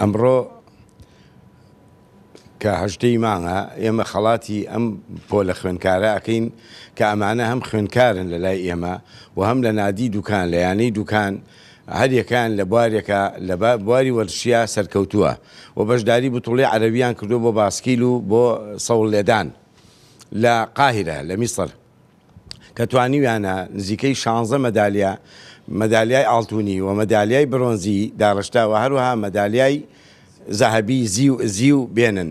ئەمڕۆ کە هەژدەی مانگە ئێمە خەڵاتی ئەم پۆلە خوێندکارە ئەکەین کە ئەمانە هەم خوێندکارن لە لای ئێمە و هەم لە نادی دوکان لە یانەی دوکان هەریەکان لە بوارێکە لە بواری وەرشیا سەرکەوتووە و بەشداری بتوڵی عەرەبیان کردو بۆ باسکیل و بۆ سەوڵ لێدان لە قاهرە لە میسر کە توانیویانە نزیکەی 16 مەدالیای ئاڵتوونی و مەدالیای برۆنزی داڕشتاوە هەروەها مەدالیای زەهەبی زی و بێنن.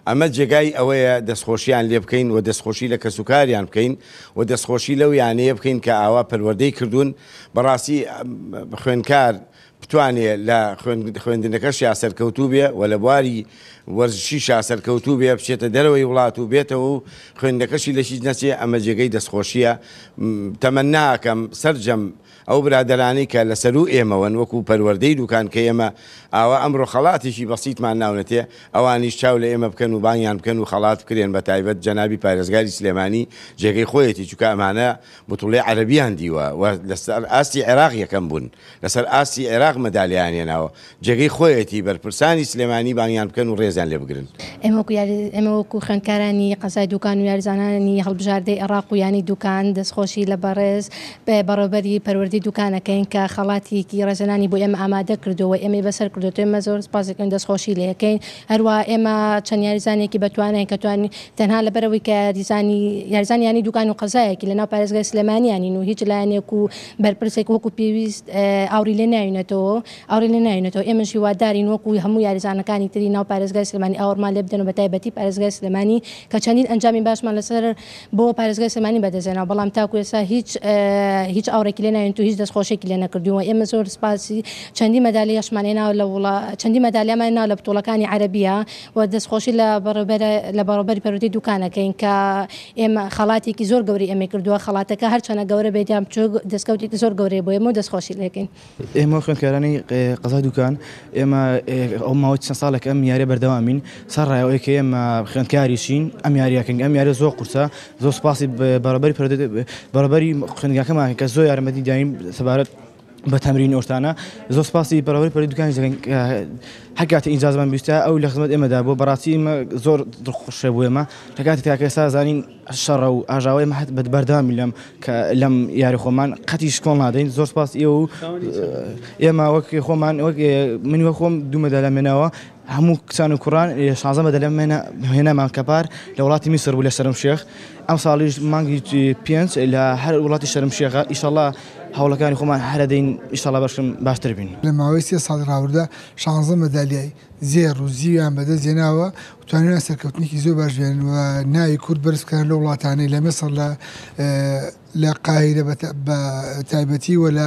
ئەمە جێگای ئەوەیە دەستخۆشییان لێ بکەین و دەستخۆشی لە کەسوکاریان بکەین و دەستخۆشی لەو یانەیە بکەین کە ئاوا پەروەردەی کردوون. بەڕاستی خوێندکار بتوانێت لە خوێندنەکەشیا سەرکەوتوو بێ و لە بواری وەرزشیشا سەرکەوتوو بێ بچێتە دەرەوەی وڵات و بێتەوە و خوێندنەکەشی لەشی نەچێ. ئەمە جێگەی دەستخۆشیە. تەمەناکەم سەرجەم ئەو برادەرانی کە لەسەر و ئێمەوەن وەکو پەروەردەی دوکان کە ئێمە ئاوا ئەمڕۆ خەڵاتێکی بەسیتمان ناونەتێ ئەوانیش چاو لە ئێمە بکەن و بانیان بکەن و خەڵات بکرێن بە تایبەت جەنابی پارێزگاری سلێمانی جێگەی خۆیەتی چونکە ئەمانە بوتوڵەی عەرەبیان دیوە و لەسەر ئاستی عێراق یەکەم بوون لەسەر ئاستی عێراق مەدالیان هێناوە جێگەی خۆیەتی بەرپرسانی سلێمانی بانیان بکەن و ڕێزیان لێ بگرن. ئێمە وەکو خوێندکارانی قەزای دوکان و یاریزانانی هەڵبژاردەی عێراق و یانی دوکان دەستخۆشی لە بەڕێز بەڕێوەبەری پەروەردەی دوکانەکەین کە خەڵاتێکی ڕێزەنانی بۆ ئێمە ئامادە کردەوە ئێمە بەسەر کردوێت. ئێمە زۆر سپاسەکەین دەستخۆشی لێ یەکەین. هەروە ئێمە چەند یاریزانێکی بەتوانین کە توانین تەنها لەبەرەوەی کە یاریزانی یانی دوکان و قەزایەکی لەناو پارێزگای سلێمانیانین و هیچ لایەنێک و بەرپرسێک وەکو پێویست ئاوری لێ ناوینێتەوە ئێمەش هیوادارین وەکو هەموو یاریزانەکانی تری ناو پارێزگای سلێمانی ئاوەڕمان لێ بدەن و بەتایبەتی پارێزگای سلێمانی کە چەندین ئەنجامی باشمان لەسەر بۆ پارێزگای سلێمانی بەدەستهێنا بەڵام تاکو ئێستا هیچ ئاوڕێکی لێ ناوین و هیچ دەستخۆشێکی لێ نەکردووە. ئێمە زۆر سپاسی چەندی مەدالیەشمان هێناوە لە چەندی مەدالیامان هێناوە لە بتوڵەکانی عەرەبیە و دەستخۆشی لە بەڕێوەبەری پەروەردەی دوکانەکەین کە ئێمە خەڵاتێکی زۆر گەوری ئەمە کردووە. خەڵاتەکە هەرچەنە گەورە بێت یان بچووک دەستکەوتێکی زۆر گەورەیە بۆ ئێمە و دەستخۆشی لێکەین. ئێمە خوێندکارانی قەزای دوکان ئێمە ئەو ماوەی چەند ساڵێک ئەم یاریە بەردەوامین سەرڕایەوەی کە ئێمە خوێندکاریشین ئەم یاریەکەین. ئەم یاریە زۆر قورسە. زۆر سپاسی بەڕێوەبەری خوێندگاکەمان کە زۆر یارمەتی داین سەبارەت بە تەمرین ئۆرتانە. زۆر سپاسی بەڕێوەبەری پەروەردەی دوکانی دەکەین هەر کاتێ ئیجازەمان بیستە ئەو لە خزمەت ئێمەدا بۆ بەڕاستی ئێمە زۆر دڵخۆشە بوو ئێمە لە کاتێک کە ئێستا زانین شەڕە و ئاژاوی ئێمە بەردەوامی لەم یاری خۆمان قەتی شکۆڵ نادەین. زۆر سپاس ئێوە و ئێمە وەک خۆمان من وە خۆم دوو مەدالیام هێناوە هەموو کچان و کوڕان 16 مەدالیام هێنامان کەپار لە وڵاتی میسر بوو لە شەرمشێخ. ئەم ساڵیش مانگی 5 لە هەر وڵاتی شەرمشێخە ئیشەڵڵا هەوڵەکانی خۆمان هەرەدەین ئیشەڵڵا باشتر بین. لە ماوەی 3 ساڵی ڕابردوودا 16 مەدالیای زێر و زیویان بەدەست هێناوە و توانیان سەرکەوتنێکی زۆر باش بێنن و ناوی کورد بەرزکردن لە وڵاتانەی لە میسر لە قاهرە بە تایبەتی و لە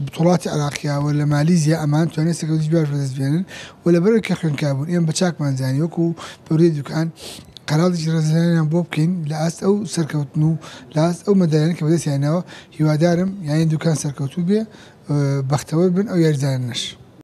بتوڵاتی عێراقیا و لە مالیزیا ئەمان توانێت سەرکەوتنی باش بەدەست بێنن و لەبەرەوەی کە خوێندکار بوون ئێمە بە چاکمان زانی وەکو پەروەردەی دوکان قەراڵێکی ڕێزلێنیان بۆ بکەین لە ئاست ئەو سەرکەوتن و لە ئاست ئەو مەدالیانە کە بەدەستیانەوە هیوادارم یانی دوکان سەرکەوتوو بێ بەختەوەر بن ئەو یاریزانە نەش.